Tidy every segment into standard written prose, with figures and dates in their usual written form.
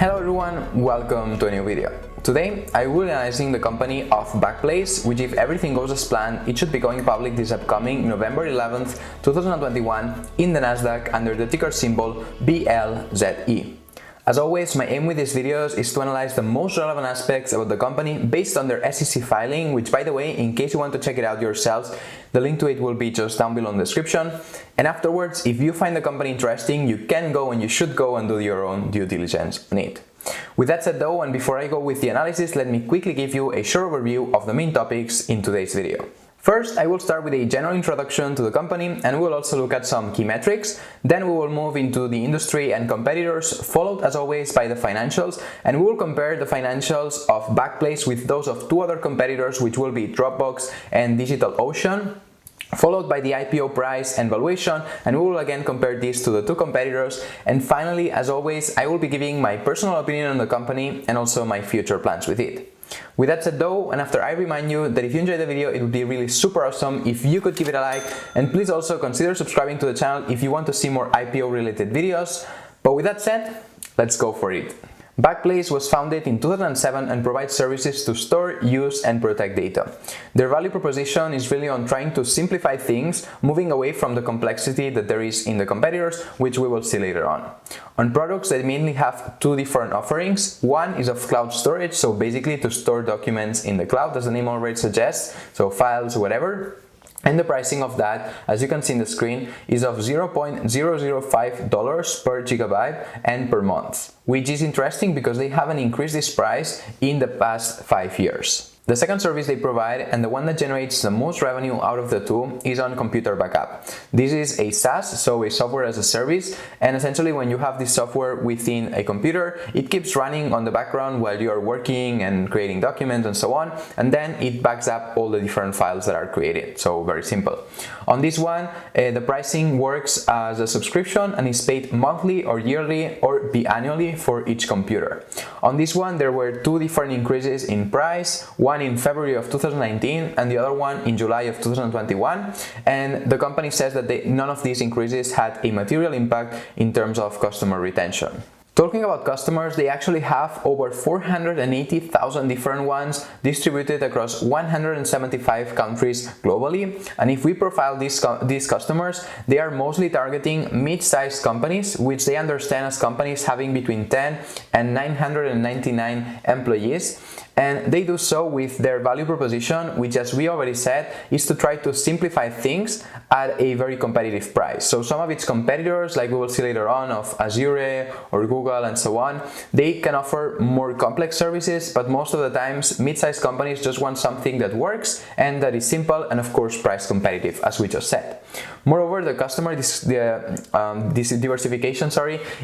Hello everyone, welcome to a new video. Today I will be analyzing the company of Backblaze, which if everything goes as planned, it should be going public this upcoming November 11th, 2021 in the NASDAQ under the ticker symbol BLZE. As always, my aim with these videos is to analyze the most relevant aspects about the company based on their SEC filing, which by the way, in case you want to check it out yourselves, the link to it will be just down below in the description. And afterwards, if you find the company interesting, you can go and you should go and do your own due diligence on it. With that said though, and before I go with the analysis, let me quickly give you a short overview of the main topics in today's video. First, I will start with a general introduction to the company and we'll also look at some key metrics. Then we will move into the industry and competitors, followed as always by the financials, and we will compare the financials of Backblaze with those of two other competitors, which will be Dropbox and DigitalOcean, followed by the IPO price and valuation, and we will again compare these to the two competitors. And finally, as always, I will be giving my personal opinion on the company and also my future plans with it. With that said though, and after I remind you that if you enjoyed the video, it would be really super awesome if you could give it a like, and please also consider subscribing to the channel if you want to see more IPO related videos. But with that said, let's go for it. Backblaze was founded in 2007 and provides services to store, use, and protect data. Their value proposition is really on trying to simplify things, moving away from the complexity that there is in the competitors, which we will see later on. On products, they mainly have two different offerings. One is of cloud storage, so basically to store documents in the cloud, as the name already suggests, so files, whatever. And the pricing of that, as you can see in the screen, is of $0.005 per gigabyte and per month, which is interesting because they haven't increased this price in the past 5 years. The second service they provide, and the one that generates the most revenue out of the two, is on computer backup. This is a SaaS, so a software as a service, and essentially when you have this software within a computer, it keeps running on the background while you are working and creating documents and so on, and then it backs up all the different files that are created, so very simple. On this one, the pricing works as a subscription and is paid monthly or yearly or biannually for each computer. On this one, there were two different increases in price, one in February of 2019 and the other one in July of 2021, and the company says that none of these increases had a material impact in terms of customer retention. Talking about customers, they actually have over 480,000 different ones distributed across 175 countries globally. And if we profile these customers, they are mostly targeting mid-sized companies, which they understand as companies having between 10 and 999 employees. And they do so with their value proposition, which, as we already said, is to try to simplify things at a very competitive price. So some of its competitors, like we will see later on, of Azure or Google and so on, they can offer more complex services, but most of the times mid-sized companies just want something that works and that is simple and of course price competitive, as we just said. Moreover, the customer diversification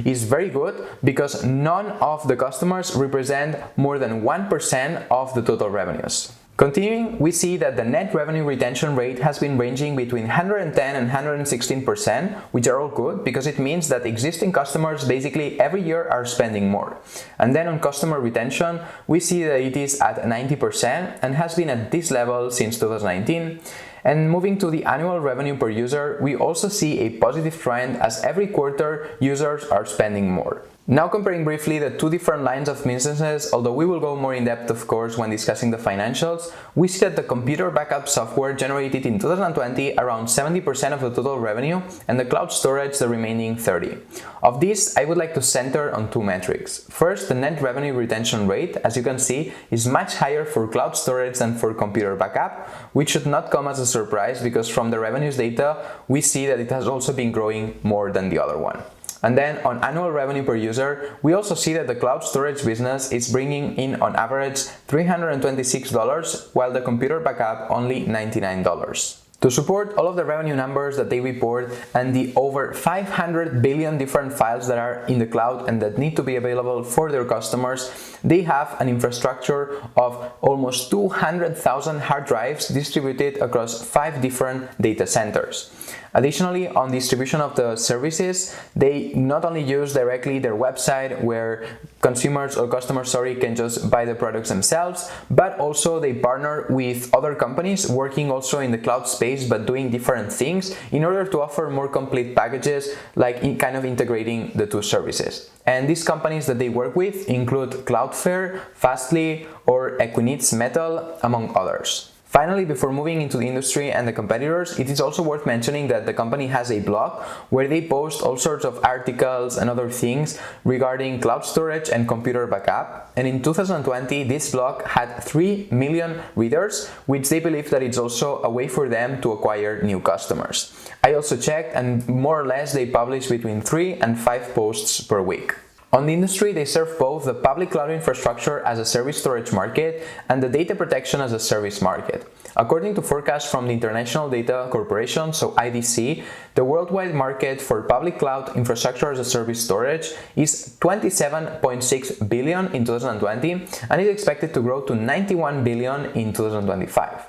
is very good because none of the customers represent more than 1% of the total revenues. Continuing, we see that the net revenue retention rate has been ranging between 110 and 116%, which are all good because it means that existing customers basically every year are spending more. And then on customer retention, we see that it is at 90% and has been at this level since 2019. And moving to the annual revenue per user, we also see a positive trend as every quarter users are spending more. Now comparing briefly the two different lines of businesses, although we will go more in depth of course when discussing the financials, we see that the computer backup software generated in 2020 around 70% of the total revenue and the cloud storage the remaining 30%. Of this, I would like to center on two metrics. First, the net revenue retention rate, as you can see, is much higher for cloud storage than for computer backup, which should not come as a surprise because from the revenues data, we see that it has also been growing more than the other one. And then on annual revenue per user, we also see that the cloud storage business is bringing in on average $326, while the computer backup only $99. To support all of the revenue numbers that they report and the over 500 billion different files that are in the cloud and that need to be available for their customers, they have an infrastructure of almost 200,000 hard drives distributed across 5 different data centers. Additionally, on distribution of the services, they not only use directly their website where consumers or customers can just buy the products themselves, but also they partner with other companies working also in the cloud space but doing different things in order to offer more complete packages, like kind of integrating the two services. And these companies that they work with include Cloudflare, Fastly, or Equinix Metal, among others. Finally, before moving into the industry and the competitors, it is also worth mentioning that the company has a blog where they post all sorts of articles and other things regarding cloud storage and computer backup. And in 2020, this blog had 3 million readers, which they believe that it's also a way for them to acquire new customers. I also checked, and more or less they publish between 3 and 5 posts per week. On the industry, they serve both the public cloud infrastructure as a service storage market and the data protection as a service market. According to forecasts from the International Data Corporation, so IDC, the worldwide market for public cloud infrastructure as a service storage is $27.6 billion in 2020 and is expected to grow to $91 billion in 2025.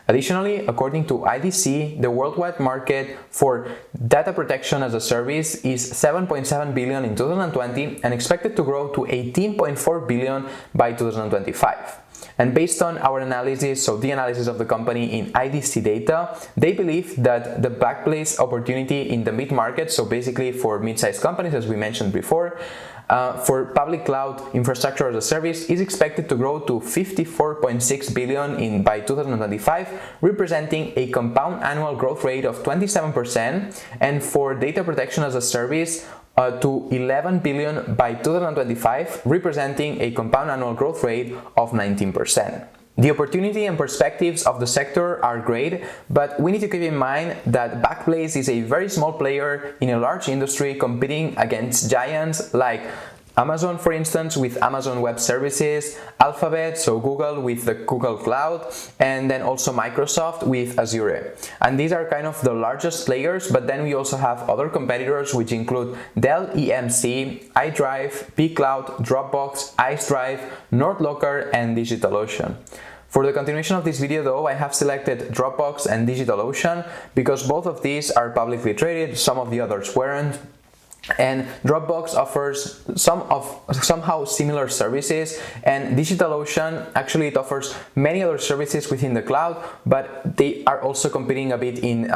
Additionally, according to IDC, the worldwide market for data protection as a service is $7.7 billion in 2020 and expected to grow to $18.4 billion by 2025. And based on our analysis, so the analysis of the company in IDC data, they believe that the Backblaze opportunity in the mid-market, so basically for mid-sized companies, as we mentioned before, for public cloud infrastructure as a service is expected to grow to $54.6 billion by 2025, representing a compound annual growth rate of 27%, and for data protection as a service to $11 billion by 2025, representing a compound annual growth rate of 19%. The opportunity and perspectives of the sector are great, but we need to keep in mind that Backblaze is a very small player in a large industry competing against giants like Amazon, for instance, with Amazon Web Services, Alphabet, so Google with the Google Cloud, and then also Microsoft with Azure. And these are kind of the largest players, but then we also have other competitors which include Dell EMC, iDrive, pCloud, Dropbox, IceDrive, NordLocker, and DigitalOcean. For the continuation of this video though, I have selected Dropbox and DigitalOcean because both of these are publicly traded, some of the others weren't. And Dropbox offers somehow similar services, and DigitalOcean actually it offers many other services within the cloud, but they are also competing a bit in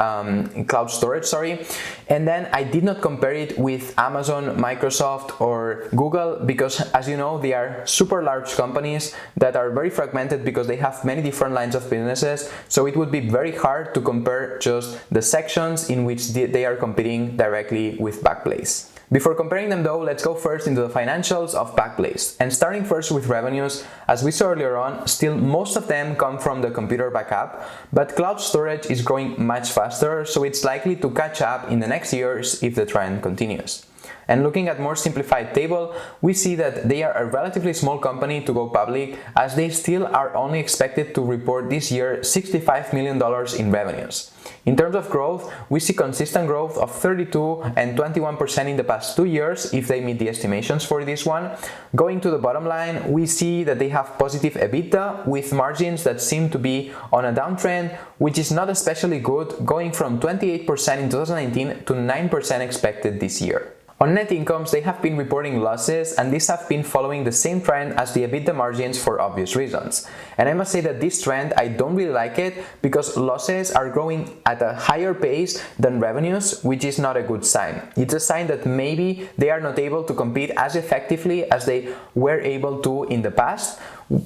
cloud storage, And then I did not compare it with Amazon, Microsoft, or Google because, as you know, they are super large companies that are very fragmented because they have many different lines of businesses, so it would be very hard to compare just the sections in which they are competing directly with Backblaze. Before comparing them though, let's go first into the financials of Backblaze. And starting first with revenues, as we saw earlier on, still most of them come from the computer backup, but cloud storage is growing much faster, so it's likely to catch up in the next years if the trend continues. And looking at more simplified table, we see that they are a relatively small company to go public, as they still are only expected to report this year $65 million in revenues. In terms of growth, we see consistent growth of 32% and 21% in the past 2 years if they meet the estimations for this one. Going to the bottom line, we see that they have positive EBITDA with margins that seem to be on a downtrend, which is not especially good, going from 28% in 2019 to 9% expected this year. On net incomes, they have been reporting losses, and these have been following the same trend as the EBITDA margins for obvious reasons. And I must say that this trend, I don't really like it because losses are growing at a higher pace than revenues, which is not a good sign. It's a sign that maybe they are not able to compete as effectively as they were able to in the past.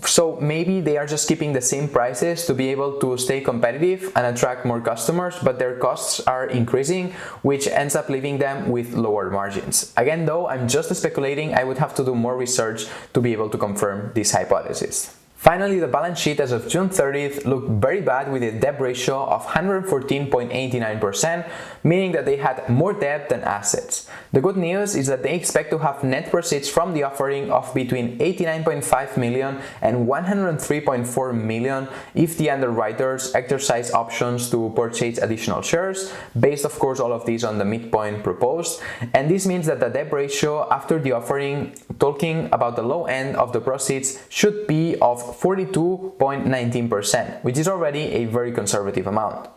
So maybe they are just keeping the same prices to be able to stay competitive and attract more customers, but their costs are increasing, which ends up leaving them with lower margins. Again though, I'm just speculating. I would have to do more research to be able to confirm this hypothesis. Finally, the balance sheet as of June 30th looked very bad with a debt ratio of 114.89%, meaning that they had more debt than assets. The good news is that they expect to have net proceeds from the offering of between $89.5 million and $103.4 million if the underwriters exercise options to purchase additional shares, based of course all of these on the midpoint proposed. And this means that the debt ratio after the offering, talking about the low end of the proceeds, should be of 42.19%, which is already a very conservative amount.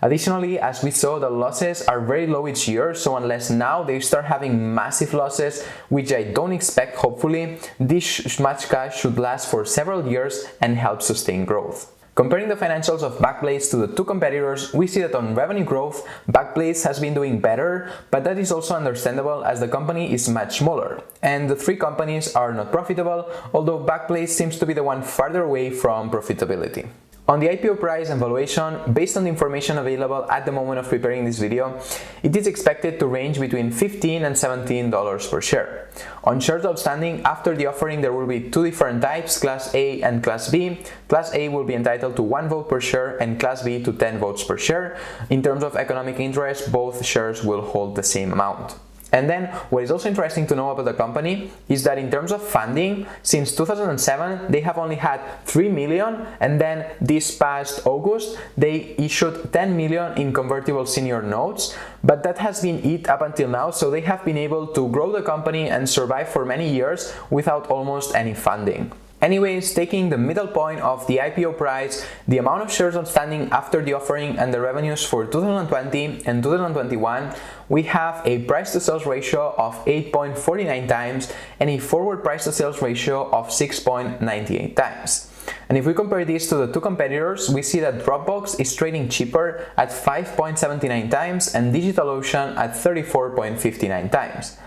Additionally, as we saw, the losses are very low each year, so unless now they start having massive losses, which I don't expect, hopefully, this much cash should last for several years and help sustain growth. Comparing the financials of Backblaze to the two competitors, we see that on revenue growth, Backblaze has been doing better, but that is also understandable as the company is much smaller, and the three companies are not profitable, although Backblaze seems to be the one farther away from profitability. On the IPO price and valuation, based on the information available at the moment of preparing this video, it is expected to range between $15 and $17 per share. On shares outstanding, after the offering there will be two different types, Class A and Class B. Class A will be entitled to 1 vote per share and Class B to 10 votes per share. In terms of economic interest, both shares will hold the same amount. And then, what is also interesting to know about the company is that in terms of funding, since 2007, they have only had 3 million, and then this past August, they issued 10 million in convertible senior notes, but that has been it up until now, so they have been able to grow the company and survive for many years without almost any funding. Anyways, taking the middle point of the IPO price, the amount of shares outstanding after the offering and the revenues for 2020 and 2021, we have a price to sales ratio of 8.49 times and a forward price to sales ratio of 6.98 times. And if we compare this to the two competitors, we see that Dropbox is trading cheaper at 5.79 times and DigitalOcean at 34.59 times.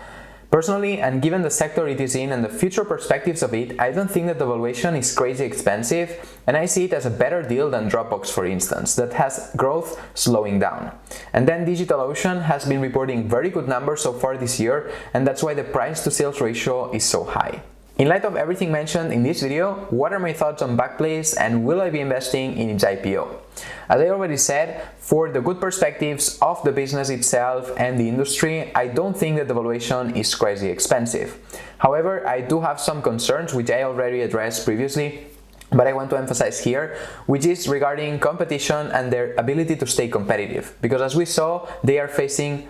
Personally, and given the sector it is in and the future perspectives of it, I don't think that the valuation is crazy expensive, and I see it as a better deal than Dropbox, for instance, that has growth slowing down. And then DigitalOcean has been reporting very good numbers so far this year, and that's why the price to sales ratio is so high. In light of everything mentioned in this video, what are my thoughts on Backblaze and will I be investing in its IPO? As I already said, for the good perspectives of the business itself and the industry, I don't think that the valuation is crazy expensive. However, I do have some concerns which I already addressed previously, but I want to emphasize here, which is regarding competition and their ability to stay competitive. Because as we saw, they are facing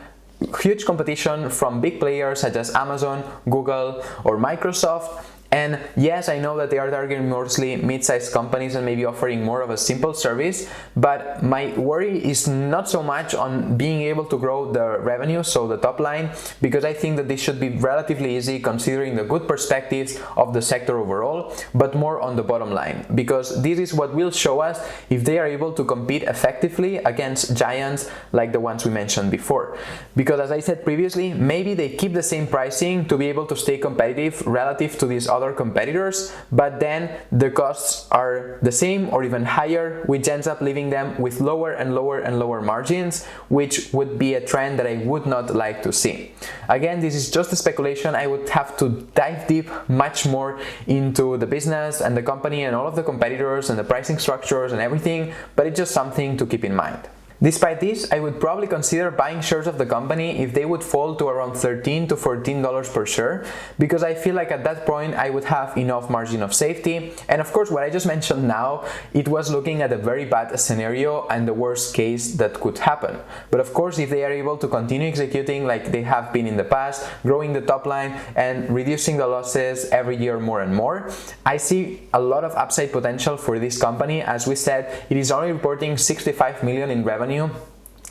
huge competition from big players such as Amazon, Google, or Microsoft. And yes, I know that they are targeting mostly mid-sized companies and maybe offering more of a simple service, but my worry is not so much on being able to grow the revenue, so the top line, because I think that this should be relatively easy considering the good perspectives of the sector overall, but more on the bottom line, because this is what will show us if they are able to compete effectively against giants like the ones we mentioned before. Because as I said previously, maybe they keep the same pricing to be able to stay competitive relative to these other competitors, but then the costs are the same or even higher, which ends up leaving them with lower and lower and lower margins, which would be a trend that I would not like to see. Again, this is just a speculation. I would have to dive deep much more into the business and the company and all of the competitors and the pricing structures and everything, but it's just something to keep in mind. Despite this, I would probably consider buying shares of the company if they would fall to around $13 to $14 per share, because I feel like at that point I would have enough margin of safety. And of course, what I just mentioned now, it was looking at a very bad scenario and the worst case that could happen. But of course, if they are able to continue executing like they have been in the past, growing the top line and reducing the losses every year more and more, I see a lot of upside potential for this company. As we said, it is only reporting 65 million in revenue,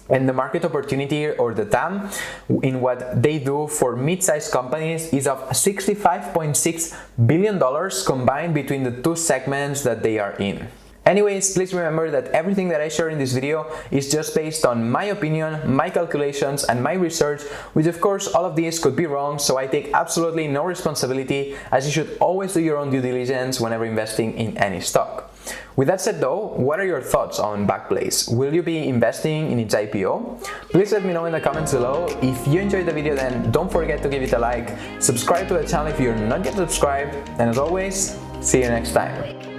and the market opportunity, or the TAM, in what they do for mid-sized companies is of $65.6 billion combined between the two segments that they are in. Anyways, please remember that everything that I share in this video is just based on my opinion, my calculations, and my research, which of course all of these could be wrong, so I take absolutely no responsibility, as you should always do your own due diligence whenever investing in any stock. With that said though, what are your thoughts on Backblaze? Will you be investing in its IPO? Please let me know in the comments below. If you enjoyed the video, then don't forget to give it a like, subscribe to the channel if you're not yet subscribed, and as always, see you next time.